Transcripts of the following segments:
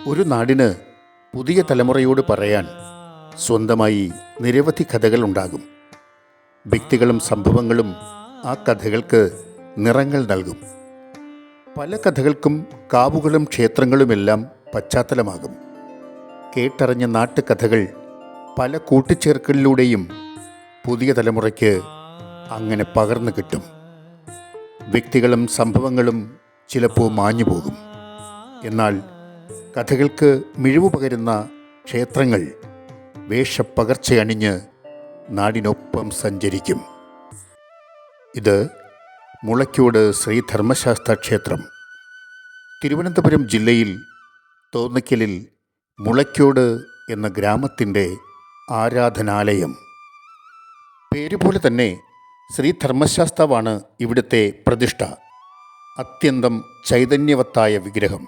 ഒരു നാടിന് പുതിയ തലമുറയോട് പറയാൻ സ്വന്തമായി നിരവധി കഥകൾ ഉണ്ടാകും. വ്യക്തികളും സംഭവങ്ങളും ആ കഥകൾക്ക് നിറങ്ങൾ നൽകും. പല കഥകൾക്കും കാവുകളും ക്ഷേത്രങ്ങളുമെല്ലാം പശ്ചാത്തലമാകും. കേട്ടറിഞ്ഞ നാട്ടുകഥകൾ പല കൂട്ടിച്ചേർക്കലിലൂടെയും പുതിയ തലമുറയ്ക്ക് അങ്ങനെ പകർന്നു കിട്ടും. വ്യക്തികളും സംഭവങ്ങളും ചിലപ്പോൾ മാഞ്ഞുപോകും. എന്നാൽ കഥകൾക്ക് മിഴിവ് പകരുന്ന ക്ഷേത്രങ്ങൾ വേഷപ്പകർച്ചയണിഞ്ഞ് നാടിനൊപ്പം സഞ്ചരിക്കും. ഇത് മുളയ്ക്കോട് ശ്രീ ധർമ്മശാസ്താ ക്ഷേത്രം. തിരുവനന്തപുരം ജില്ലയിൽ തോന്നയ്ക്കലിൽ മുളയ്ക്കോട് എന്ന ഗ്രാമത്തിൻ്റെ ആരാധനാലയം. പേരുപോലെ തന്നെ ശ്രീ ധർമ്മശാസ്താവാണ് ഇവിടുത്തെ പ്രതിഷ്ഠ. അത്യന്തം ചൈതന്യവത്തായ വിഗ്രഹം.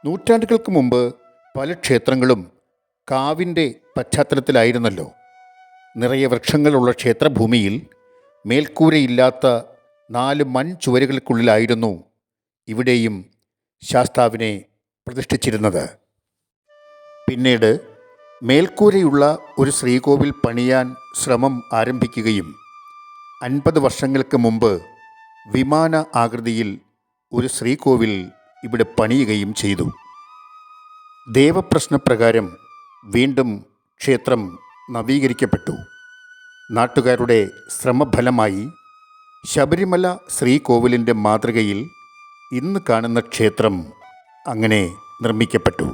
നൂറ്റാണ്ടുകൾക്ക് മുമ്പ് പല ക്ഷേത്രങ്ങളും കാവിൻ്റെ പശ്ചാത്തലത്തിലായിരുന്നല്ലോ. നിറയെ വൃക്ഷങ്ങളുള്ള ക്ഷേത്രഭൂമിയിൽ മേൽക്കൂരയില്ലാത്ത 4 മൺചുവരുകൾക്കുള്ളിലായിരുന്നു ഇവിടെയും ശാസ്താവിനെ പ്രതിഷ്ഠിച്ചിരുന്നത്. പിന്നീട് മേൽക്കൂരയുള്ള ഒരു ശ്രീകോവിൽ പണിയാൻ ശ്രമം ആരംഭിക്കുകയും 50 വർഷങ്ങൾക്ക് മുമ്പ് വിമാന ആകൃതിയിൽ ഒരു ശ്രീകോവിൽ ഇവിടെ പണിയുകയും ചെയ്തു. ദേവപ്രശ്നപ്രകാരം വീണ്ടും ക്ഷേത്രം നവീകരിക്കപ്പെട്ടു. നാട്ടുകാരുടെ ശ്രമഫലമായി ശബരിമല ശ്രീകോവിലിൻ്റെ മാതൃകയിൽ ഇന്ന് കാണുന്ന ക്ഷേത്രം അങ്ങനെ നിർമ്മിക്കപ്പെട്ടു.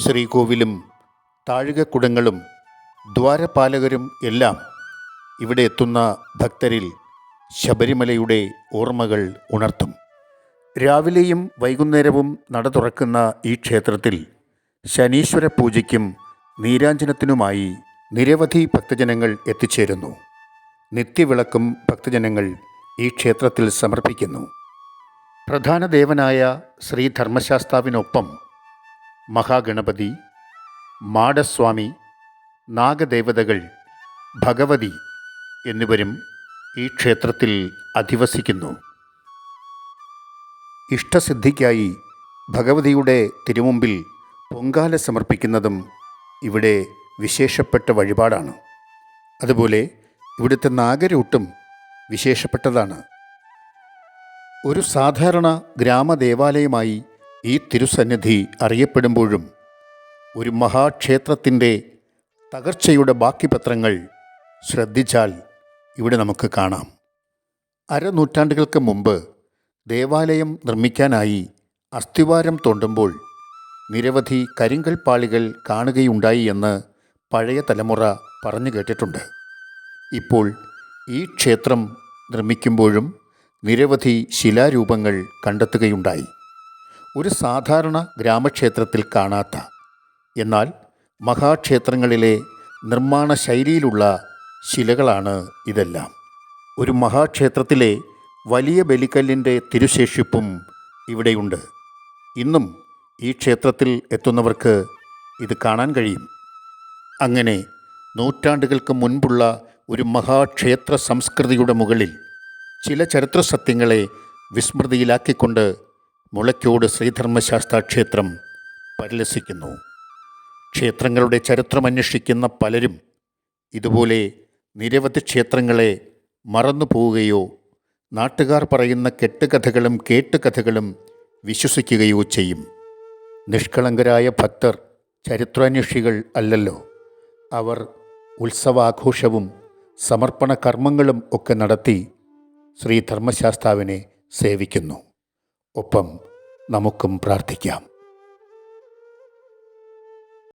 ശ്രീകോവിലും താഴികക്കുടങ്ങളും ദ്വാരപാലകരും എല്ലാം ഇവിടെ എത്തുന്ന ഭക്തരിൽ ശബരിമലയുടെ ഓർമ്മകൾ ഉണർത്തും. രാവിലെയും വൈകുന്നേരവും നട തുറക്കുന്ന ഈ ക്ഷേത്രത്തിൽ ശനീശ്വര പൂജയ്ക്കും നീരാഞ്ജനത്തിനുമായി നിരവധി ഭക്തജനങ്ങൾ എത്തിച്ചേരുന്നു. നിത്യവിളക്കും ഭക്തജനങ്ങൾ ഈ ക്ഷേത്രത്തിൽ സമർപ്പിക്കുന്നു. പ്രധാന ദേവനായ ശ്രീ ധർമ്മശാസ്താവിനൊപ്പം മഹാഗണപതി, മാടസ്വാമി, നാഗദേവതകൾ, ഭഗവതി എന്നിവരും ഈ ക്ഷേത്രത്തിൽ അധിവസിക്കുന്നു. ഇഷ്ടസിദ്ധിക്കായി ഭഗവതിയുടെ തിരുമുമ്പിൽ പൊങ്കാല സമർപ്പിക്കുന്നതും ഇവിടെ വിശേഷപ്പെട്ട വഴിപാടാണ്. അതുപോലെ ഇവിടുത്തെ നാഗരൂട്ടും വിശേഷപ്പെട്ടതാണ്. ഒരു സാധാരണ ഗ്രാമദേവാലയമായി ഈ തിരുസന്നിധി അറിയപ്പെടുമ്പോഴും ഒരു മഹാക്ഷേത്രത്തിൻ്റെ തകർച്ചയുടെ ബാക്കി പത്രങ്ങൾ ശ്രദ്ധിച്ചാൽ ഇവിടെ നമുക്ക് കാണാം. അരനൂറ്റാണ്ടുകൾക്ക് മുമ്പ് ദേവാലയം നിർമ്മിക്കാനായി അസ്ഥിവാരം തോണ്ടുമ്പോൾ നിരവധി കരിങ്കൽ പാളികൾ കാണുകയുണ്ടായി എന്ന് പഴയ തലമുറ പറഞ്ഞു കേട്ടിട്ടുണ്ട്. ഇപ്പോൾ ഈ ക്ഷേത്രം നിർമ്മിക്കുമ്പോഴും നിരവധി ശിലാരൂപങ്ങൾ കണ്ടെത്തുകയുണ്ടായി. ഒരു സാധാരണ ഗ്രാമക്ഷേത്രത്തിൽ കാണാത്ത, എന്നാൽ മഹാക്ഷേത്രങ്ങളിലെ നിർമ്മാണ ശൈലിയിലുള്ള ശിലകളാണ് ഇതെല്ലാം. ഒരു മഹാക്ഷേത്രത്തിലെ വലിയ ബലിക്കല്ലിൻ്റെ തിരുശേഷിപ്പും ഇവിടെയുണ്ട്. ഇന്നും ഈ ക്ഷേത്രത്തിൽ എത്തുന്നവർക്ക് ഇത് കാണാൻ കഴിയും. അങ്ങനെ നൂറ്റാണ്ടുകൾക്ക് മുൻപുള്ള ഒരു മഹാക്ഷേത്ര സംസ്കൃതിയുടെ മുകളിൽ ചില ചരിത്ര സത്യങ്ങളെ വിസ്മൃതിയിലാക്കിക്കൊണ്ട് മുളയ്ക്കോട് ശ്രീധർമ്മശാസ്താ ക്ഷേത്രം പരിലസിക്കുന്നു. ക്ഷേത്രങ്ങളുടെ ചരിത്രമന്വേഷിക്കുന്ന പലരും ഇതുപോലെ നിരവധി ക്ഷേത്രങ്ങളെ മറന്നു പോവുകയോ നാട്ടുകാർ പറയുന്ന കെട്ടുകഥകളും കേട്ടുകഥകളും വിശ്വസിക്കുകയോ ചെയ്യും. നിഷ്കളങ്കരായ ഭക്തർ ചരിത്രാന്വേഷികൾ അല്ലല്ലോ. അവർ ഉത്സവാഘോഷവും സമർപ്പണ കർമ്മങ്ങളും ഒക്കെ നടത്തി ശ്രീ ധർമ്മശാസ്താവിനെ സേവിക്കുന്നു. ഒപ്പം നമുക്കും പ്രാർത്ഥിക്കാം.